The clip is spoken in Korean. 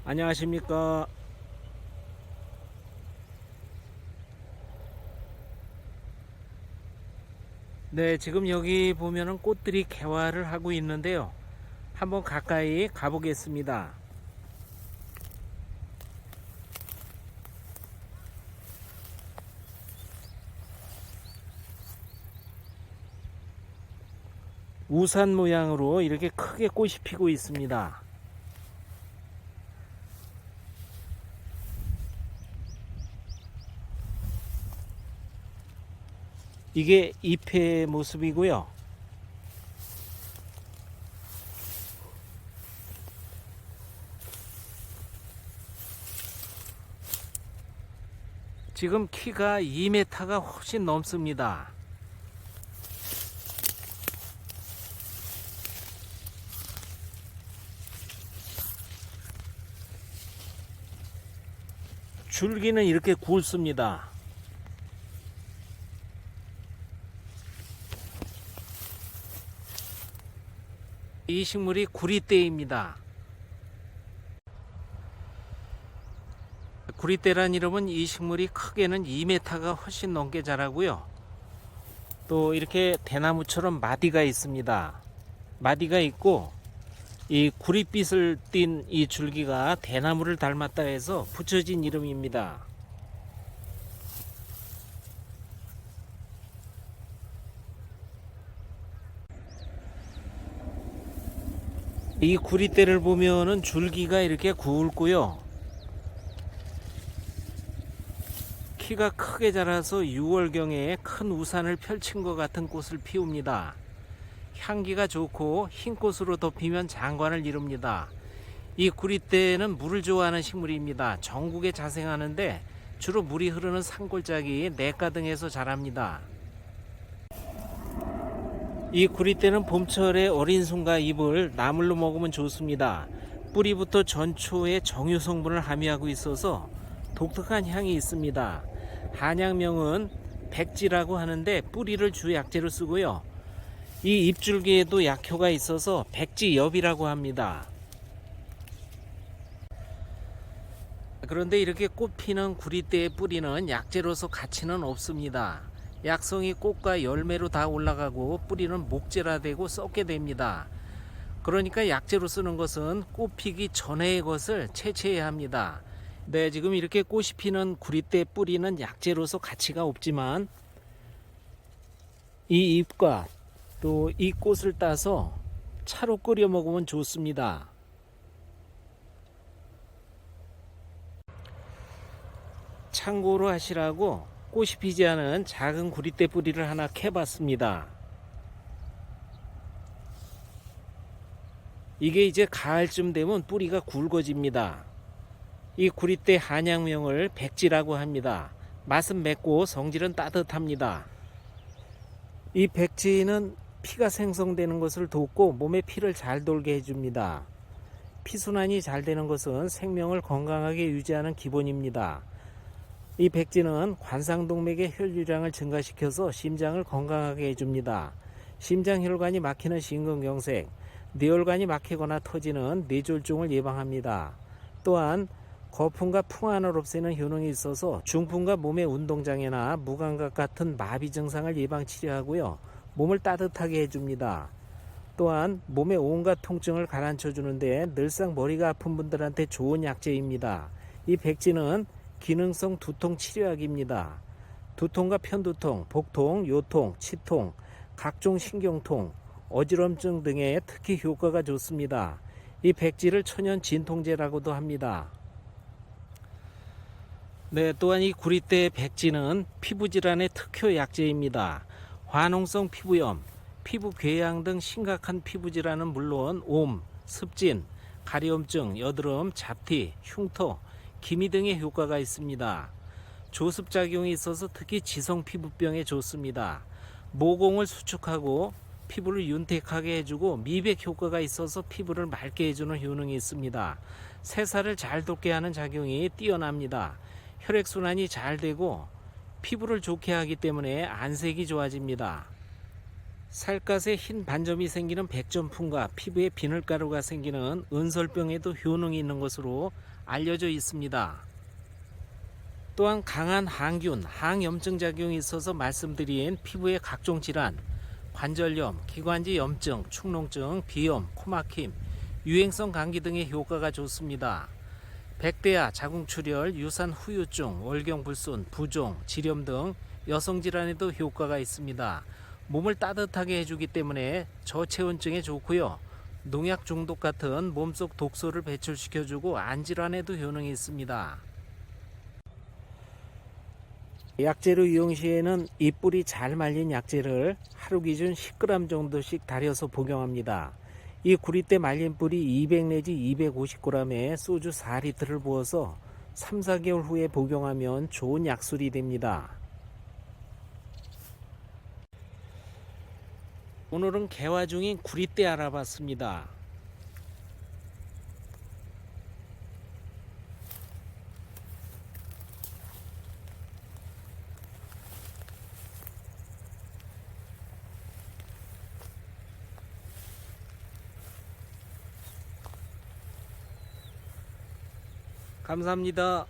안녕하십니까. 네, 지금 여기 보면은 꽃들이 개화를 하고 있는데요. 한번 가까이 가보겠습니다. 우산 모양으로 이렇게 크게 꽃이 피고 있습니다. 이게 잎의 모습이고요. 지금 키가 2m가 훨씬 넘습니다. 줄기는 이렇게 굵습니다. 이 식물이 구리대입니다. 구리대란 이름은 이 식물이 크게는 2m가 훨씬 넘게 자라고요. 또 이렇게 대나무처럼 마디가 있습니다. 마디가 있고 이 구릿빛을 띤 이 줄기가 대나무를 닮았다 해서 붙여진 이름입니다. 이 구릿대를 보면은 줄기가 이렇게 굵고요. 키가 크게 자라서 6월경에 큰 우산을 펼친 것 같은 꽃을 피웁니다. 향기가 좋고 흰 꽃으로 덮이면 장관을 이룹니다. 이 구릿대는 물을 좋아하는 식물입니다. 전국에 자생하는데 주로 물이 흐르는 산골짜기 냇가 등에서 자랍니다. 이 구릿대는 봄철에 어린 순과 잎을 나물로 먹으면 좋습니다. 뿌리부터 전초에 정유 성분을 함유하고 있어서 독특한 향이 있습니다. 한약명은 백지라고 하는데 뿌리를 주 약재로 쓰고요. 이 잎줄기에도 약효가 있어서 백지엽이라고 합니다. 그런데 이렇게 꽃 피는 구릿대의 뿌리는 약재로서 가치는 없습니다. 약성이 꽃과 열매로 다 올라가고 뿌리는 목재라되고 썩게 됩니다. 그러니까 약재로 쓰는 것은 꽃 피기 전의 것을 채취해야 합니다. 네, 지금 이렇게 꽃이 피는 구릿대 뿌리는 약재로서 가치가 없지만 이 잎과 또 이 꽃을 따서 차로 끓여 먹으면 좋습니다. 참고로 하시라고 꽃이 피지 않은 작은 구릿대 뿌리를 하나 캐봤습니다. 이게 이제 가을쯤 되면 뿌리가 굵어집니다. 이 구릿대 한약명을 백지라고 합니다. 맛은 맵고 성질은 따뜻합니다. 이 백지는 피가 생성되는 것을 돕고 몸에 피를 잘 돌게 해줍니다. 피순환이 잘 되는 것은 생명을 건강하게 유지하는 기본입니다. 이 백지는 관상동맥의 혈류량을 증가시켜서 심장을 건강하게 해줍니다. 심장혈관이 막히는 심근경색, 뇌혈관이 막히거나 터지는 뇌졸중을 예방합니다. 또한 거품과 풍한을 없애는 효능이 있어서 중풍과 몸의 운동장애나 무감각 같은 마비 증상을 예방치료하고요. 몸을 따뜻하게 해줍니다. 또한 몸의 온갖 통증을 가라앉혀 주는데 늘상 머리가 아픈 분들한테 좋은 약재입니다. 이 백지는 기능성 두통 치료약입니다. 두통과 편두통, 복통, 요통, 치통, 각종 신경통, 어지럼증 등에 특히 효과가 좋습니다. 이 백지를 천연 진통제라고도 합니다. 네, 또한 이 구릿대 백지는 피부질환의 특효 약재입니다. 화농성 피부염, 피부 궤양 등 심각한 피부질환은 물론 옴, 습진, 가려움증, 여드름, 잡티, 흉터, 기미 등의 효과가 있습니다. 조습작용이 있어서 특히 지성 피부병에 좋습니다. 모공을 수축하고 피부를 윤택하게 해주고 미백 효과가 있어서 피부를 맑게 해주는 효능이 있습니다. 세살을 잘 돋게 하는 작용이 뛰어납니다. 혈액순환이 잘 되고 피부를 좋게 하기 때문에 안색이 좋아집니다. 살갗에 흰 반점이 생기는 백점풍과 피부에 비늘가루가 생기는 은설병에도 효능이 있는 것으로 알려져 있습니다. 또한 강한 항균, 항염증 작용이 있어서 말씀드린 피부의 각종 질환, 관절염, 기관지 염증, 축농증, 비염, 코막힘, 유행성 감기 등의 효과가 좋습니다. 백대야, 자궁출혈, 유산 후유증, 월경불순, 부종, 지렴 등 여성 질환에도 효과가 있습니다. 몸을 따뜻하게 해주기 때문에 저체온증에 좋고요. 농약 중독 같은 몸속 독소를 배출시켜주고 안질환에도 효능이 있습니다. 약재로 이용 시에는 이 뿌리 잘 말린 약재를 하루 기준 10g 정도씩 달여서 복용합니다. 이 구리대 말린 뿌리 200 내지 250g에 소주 4리터를 부어서 3, 4개월 후에 복용하면 좋은 약술이 됩니다. 오늘은 개화 중인 구리대 알아봤습니다. 감사합니다.